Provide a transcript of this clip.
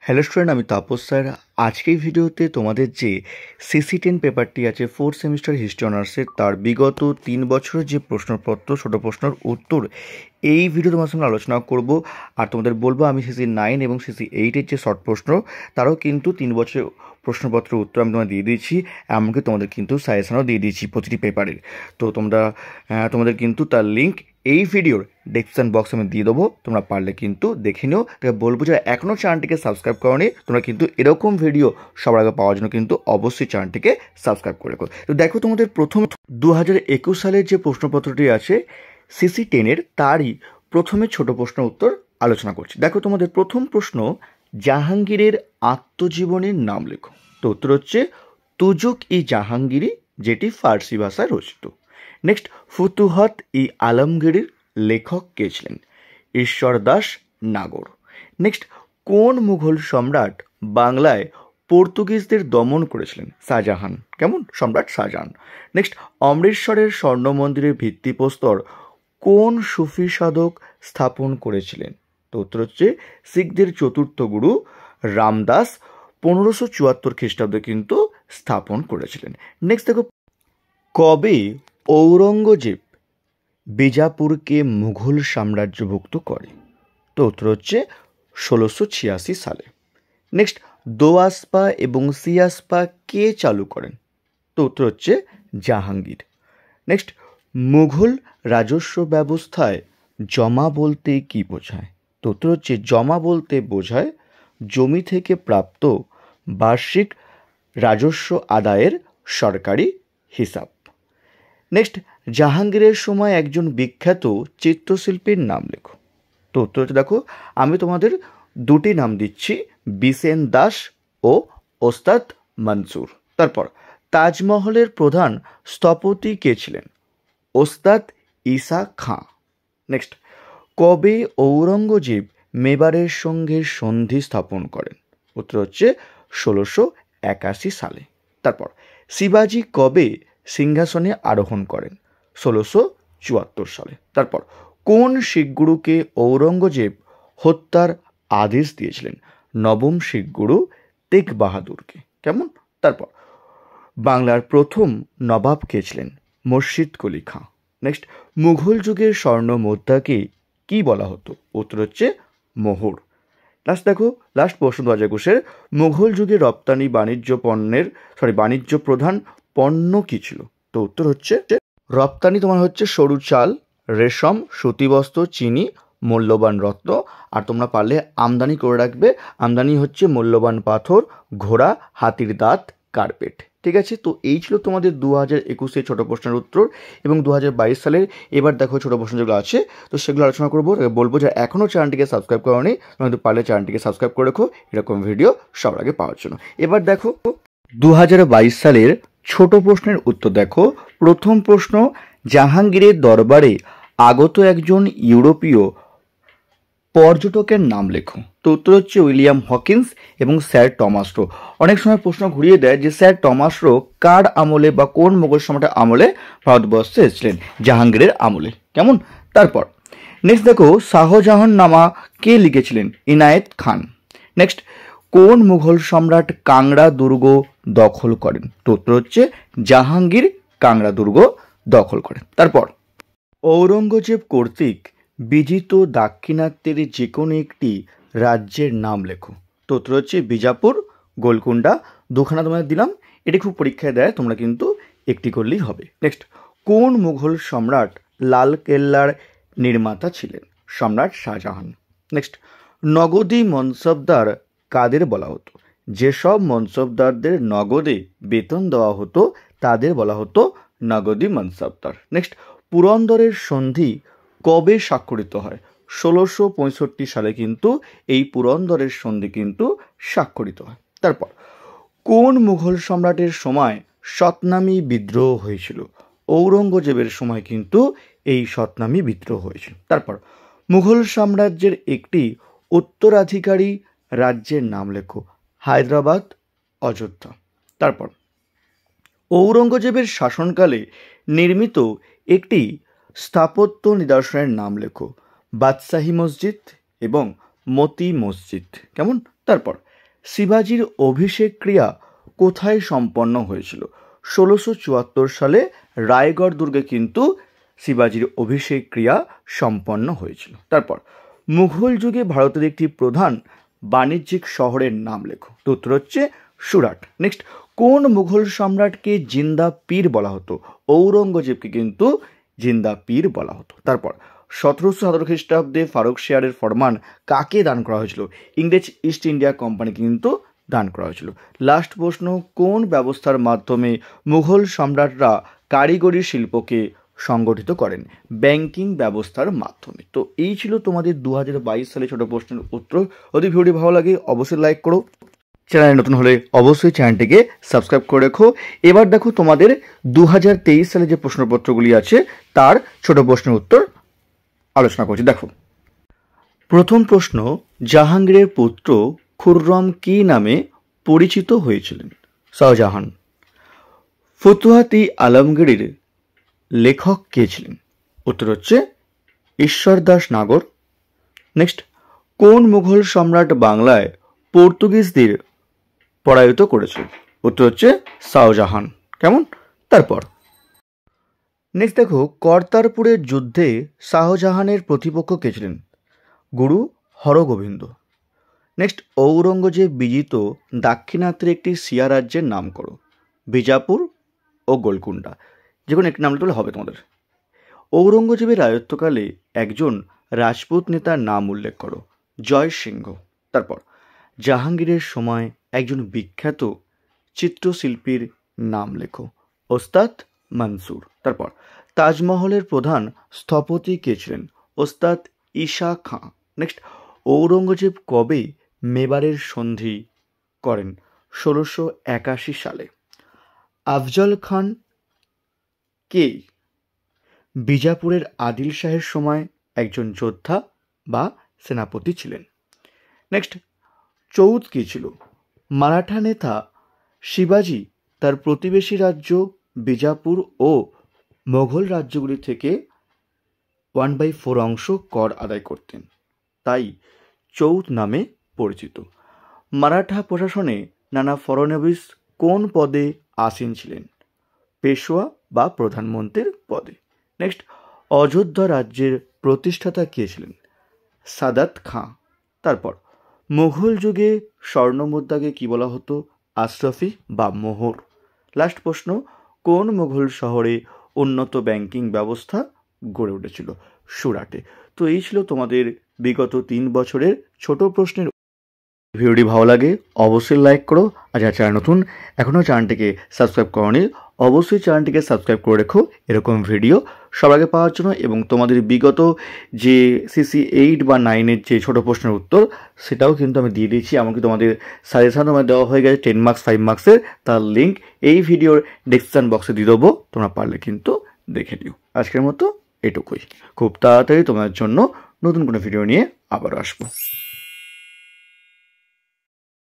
Hello student, আমি Tapas sir. আজকের ভিডিওতে তোমাদের যে সিসি 10 পেপারটি আছে 4th সেমিস্টার হিস্ট্রি অনার্সের, তার বিগত 3 বছরের যে প্রশ্নপত্র, ছোট প্রশ্নের উত্তর এই ভিডিও তোমার সঙ্গে আলোচনা করব। আর তোমাদের বলবো আমি CC 9 এবং CC 8-এর যে শর্ট প্রশ্ন, তারও কিন্তু 3 বছরের প্রশ্নপত্রের উত্তর আমি তোমাদের দিয়ে দিয়েছি। এমনকি তোমাদের কিন্তু সাজেশনও দিয়ে দিয়েছি প্রতিটি পেপারের। তো তোমাদের কিন্তু তার লিঙ্ক এই ভিডিওর ডেসক্রিপশন বক্স আমি দিয়ে দেবো, তোমরা পারলে কিন্তু দেখে নিও। তাই বলবো যারা এখনও চ্যানেলটিকে সাবস্ক্রাইব করোনি, তোমরা কিন্তু এরকম ভিডিও সবার আগে পাওয়ার জন্য কিন্তু অবশ্যই চ্যানেলটিকে সাবস্ক্রাইব করে রাখো। তো দেখো, তোমাদের প্রথম 2021 সালের যে প্রশ্নপত্রটি আছে CC 10-এর, তারই প্রথমে ছোট প্রশ্ন উত্তর আলোচনা করছি। দেখো, তোমাদের প্রথম প্রশ্ন, জাহাঙ্গীরের আত্মজীবনীর নাম লেখো। তো উত্তর হচ্ছে তুজুক-ই জাহাঙ্গীরি, যেটি ফার্সি ভাষায় রচিত। নেক্সট, ফুতুহাত-ই আলমগীরের লেখক কে ছিলেন? ঈশ্বর দাস নাগর। নেক্সট, কোন মুঘল সম্রাট বাংলায় পর্তুগিজদের দমন করেছিলেন? শাহজাহান। কেমন? সম্রাট শাহজাহান। নেক্সট, অমৃতসরের স্বর্ণ মন্দিরের ভিত্তিপ্রস্তর কোন সুফি সাধক স্থাপন করেছিলেন? তো উত্তর হচ্ছে শিখদের চতুর্থ গুরু রামদাস 1574 খ্রিস্টাব্দে কিন্তু স্থাপন করেছিলেন। নেক্সট দেখো, কবে ঔরঙ্গজেব বিজাপুরকে মুঘল সাম্রাজ্যভুক্ত করে? তো উত্তর হচ্ছে 1686 সালে। নেক্সট, দোআসপা এবং সিয়াসপা কে চালু করেন? তো উত্তর হচ্ছে জাহাঙ্গীর। নেক্সট, মুঘল রাজস্ব ব্যবস্থায় জমা বলতে কি বোঝায়? তো উত্তর হচ্ছে জমা বলতে বোঝায় জমি থেকে প্রাপ্ত বার্ষিক রাজস্ব আদায়ের সরকারি হিসাব। নেক্সট, জাহাঙ্গীরের সময় একজন বিখ্যাত চিত্রশিল্পীর নাম লেখো। তো উত্তর হচ্ছে, দেখো আমি তোমাদের দুটি নাম দিচ্ছি, বিসেন দাস ও ওস্তাদ মনসুর। তারপর, তাজমহলের প্রধান স্থপতি কে ছিলেন? ওস্তাদ ঈসা খাঁ। নেক্সট, কবে ঔরঙ্গজেব মেবারের সঙ্গে সন্ধি স্থাপন করেন? উত্তর হচ্ছে 1681 সালে। তারপর, শিবাজি কবে সিংহাসনে আরোহণ করেন? 1674 সালে। তারপর, কোন শিখ গুরুকে ঔরঙ্গজেব হত্যার আদেশ দিয়েছিলেন? নবম শিখ গুরু তেগ বাহাদুরকে। কেমন? তারপর, বাংলার প্রথম নবাব কে ছিলেন? মুর্শিদ কুলি খাঁ। নেক্সট, মুঘল যুগের স্বর্ণ মুদ্রাকে কি বলা হতো? উত্তর হচ্ছে মোহর। লাস্ট প্রশ্ন 2021-এর, মুঘল যুগে বাণিজ্য প্রধান পণ্য কি ছিল? তো উত্তর হচ্ছে রপ্তানি তোমার হচ্ছে সরু চাল, রেশম, সুতিবস্ত্র, চিনি, মূল্যবান রত্ন। আর তোমরা পারলে আমদানি করে রাখবে, আমদানি হচ্ছে মূল্যবান পাথর, ঘোড়া, হাতির দাঁত, কার্পেট। ঠিক আছে, তো এই ছিল তোমাদের 2021-এর ছোটো প্রশ্নের উত্তর এবং 2022 সালের। এবার দেখো ছোটো প্রশ্ন যেগুলো আছে, তো সেগুলো আলোচনা করবো। বলবো যে এখনও চ্যানেলটিকে সাবস্ক্রাইব করোনি, কিন্তু পারলে চ্যানেলটিকে সাবস্ক্রাইব করে রেখো এরকম ভিডিও সবার আগে পাওয়ার জন্য। এবার দেখো 2022 সালের ছোট প্রশ্নের উত্তর দেখো। প্রথম প্রশ্ন, জাহাঙ্গীরের দরবারে আগত একজন ইউরোপীয় পর্যটকের নাম লেখো। তো উত্তর হচ্ছে উইলিয়াম হকিন্স এবং স্যার টমাস রো। অনেক সময় প্রশ্ন ঘুরিয়ে দেয় যে স্যার টমাস রো কার আমলে বা কোন মোগল সম্রাটের আমলে ভারতবর্ষে এসেছিলেন? জাহাঙ্গীরের আমলে। কেমন? তারপর নেক্সট দেখো, শাহজাহান নামা কে লিখেছিলেন? ইনায়েত খান। নেক্সট, কোন মুঘল সম্রাট কাংড়া দুর্গ দখল করেন? তো উত্তর হচ্ছে জাহাঙ্গীর কাংড়া দুর্গ দখল করেন। তারপর, ঔরঙ্গজেব কর্তৃক বিজিত দাক্ষিণাত্যের যে কোনো একটি রাজ্যের নাম লেখো। তো উত্তর হচ্ছে বিজাপুর, গোলকুন্ডা। দুখানা তোমাদের দিলাম, এটি খুব পরীক্ষায় দেয়, তোমরা কিন্তু একটি করলেই হবে। নেক্সট, কোন মুঘল সম্রাট লাল কেল্লার নির্মাতা ছিলেন? সম্রাট শাহজাহান। নেক্সট, নগদী মনসবদার কাদের বলা হতো? যেসব মনসবদারদের নগদে বেতন দেওয়া হতো তাদের বলা হতো নগদী মনসবদার। নেক্সট, পুরন্দরের সন্ধি কবে স্বাক্ষরিত হয়? 1665 সালে কিন্তু এই পুরন্দরের সন্ধি কিন্তু স্বাক্ষরিত হয়। তারপর, কোন মুঘল সম্রাটের সময় সতনামি বিদ্রোহ হয়েছিল? ঔরঙ্গজেবের সময় কিন্তু এই সতনামি বিদ্রোহ হয়েছিল। তারপর, মুঘল সাম্রাজ্যের একটি উত্তরাধিকারী রাজ্যের নাম লেখো। হায়দ্রাবাদ, অযোধ্যা। তারপর, ঔরঙ্গজেবের শাসনকালে নির্মিত একটি স্থাপত্য নিদর্শনের নাম লেখো। বাদশাহী মসজিদ এবং মতি মসজিদ। কেমন? তারপর, শিবাজির অভিষেক ক্রিয়া কোথায় সম্পন্ন হয়েছিল? 1674 সালে রায়গড় দুর্গে কিন্তু শিবাজির অভিষেক ক্রিয়া সম্পন্ন হয়েছিল। তারপর মুঘল যুগে ভারতের একটি প্রধান বাণিজ্যিক শহরের নাম লেখো। তো উত্তর হচ্ছে সুরাট। নেক্সট, কোন মুঘল সম্রাটকে জিন্দা পীর বলা হতো? ঔরঙ্গজেবকে কিন্তু জিন্দা পীর বলা হতো। তারপর 1717 খ্রিস্টাব্দে ফারুক শেয়ারের ফরমান কাকে দান করা হয়েছিল? ইংরেজ ইস্ট ইন্ডিয়া কোম্পানি কিন্তু দান করা হয়েছিল। লাস্ট প্রশ্ন, কোন ব্যবস্থার মাধ্যমে মুঘল সম্রাটরা কারিগরি শিল্পকে সংগঠিত করেন? ব্যাংকিং ব্যবস্থার মাধ্যমে। তো এই ছিল তোমাদের 2022 সালে ছোট প্রশ্নের উত্তর। যদি ভিডিওটি ভালো লাগে অবশ্যই লাইক করো, চ্যানেলে নতুন হলে অবশ্যই চ্যানেলটিকে সাবস্ক্রাইব করে রেখো। এবার দেখো তোমাদের 2023 সালে যে প্রশ্নপত্রগুলি আছে তার ছোট প্রশ্নের উত্তর আলোচনা করছি। দেখো, প্রথম প্রশ্ন, জাহাঙ্গীরের পুত্র খুররম কি নামে পরিচিত হয়েছিলেন? শাহজাহান। ফুতুহাত-ই আলমগীরের লেখক কে ছিলেন? উত্তর হচ্ছে ঈশ্বরদাস নাগর। নেক্সট, কোন মুঘল সম্রাট বাংলায় পর্তুগিজদের পরাজিত করেছে? উত্তর হচ্ছে শাহজাহান। কেমন? তারপর নেক্সট দেখো, কর্তারপুরের যুদ্ধে শাহজাহানের প্রতিপক্ষ কে ছিলেন? গুরু হরগোবিন্দ। নেক্সট, ঔরঙ্গজেব বিজিত দাক্ষিণাত্যের একটি শিয়া রাজ্যের নাম করো। বিজাপুর ও গোলকুন্ডা, যে কোনো একটি নাম লিখলে হবে তোমাদের। ঔরঙ্গজেবের রাজত্বকালে একজন রাজপুত নেতার নাম উল্লেখ করো। জয় সিংহ। তারপর জাহাঙ্গীরের সময় একজন বিখ্যাত চিত্রশিল্পীর নাম লেখো। ওস্তাদ মনসুর। তারপর তাজমহলের প্রধান স্থপতি কে ছিলেন? ওস্তাদ ঈশা খাঁ। নেক্সট, ঔরঙ্গজেব কবে মেবারের সন্ধি করেন? 1681 সালে। আফজল খান কে বিজাপুরের আদিল শাহের সময় একজন যোদ্ধা বা সেনাপতি ছিলেন। নেক্সট, চৌদ কী ছিল? মারাঠা নেতা শিবাজি তার প্রতিবেশী রাজ্য বিজাপুর ও মোগল রাজ্যগুলি থেকে 1/4 অংশ কর আদায় করতেন, তাই চৌদ নামে পরিচিত। মারাঠা প্রশাসনে নানা ফড়নবিস কোন পদে আসীন ছিলেন? পেশোয়া বা প্রধানমন্ত্রীর পদে। নেক্সট, অযোধ্যা রাজ্যের প্রতিষ্ঠাতা কে ছিলেন? সাদাত খাঁ। তারপর মুঘল যুগে স্বর্ণমুদ্রাকে কি বলা হতো? আশরাফি বা মোহর। লাস্ট প্রশ্ন, কোন মুঘল শহরে উন্নত ব্যাংকিং ব্যবস্থা গড়ে উঠেছিল? সুরাটে। তো এই ছিল তোমাদের বিগত 3 বছরের ছোট প্রশ্নের। ভিডিওটি ভালো লাগে অবশ্যই লাইক করো, আর যারা চ্যানেল নতুন এখনও চ্যানেলটিকে সাবস্ক্রাইব করোনি অবশ্যই চ্যানেলটিকে সাবস্ক্রাইব করে রেখো এরকম ভিডিও সবার আগে পাওয়ার জন্য। এবং তোমাদের বিগত যে সিসি 8 বা 9-এর যে ছোটো প্রশ্নের উত্তর সেটাও কিন্তু আমি দিয়ে দিয়েছি, এমনকি তোমাদের সাজেশন তোমার দেওয়া হয়ে গেছে 10 মার্কস 5 মার্কসের, তার লিঙ্ক এই ভিডিওর ডেসক্রিপশন বক্সে দিয়ে দেবো, তোমরা পারলে কিন্তু দেখে নিও। আজকের মতো এটুকুই, খুব তাড়াতাড়ি তোমার জন্য নতুন কোনো ভিডিও নিয়ে আবারও আসবো।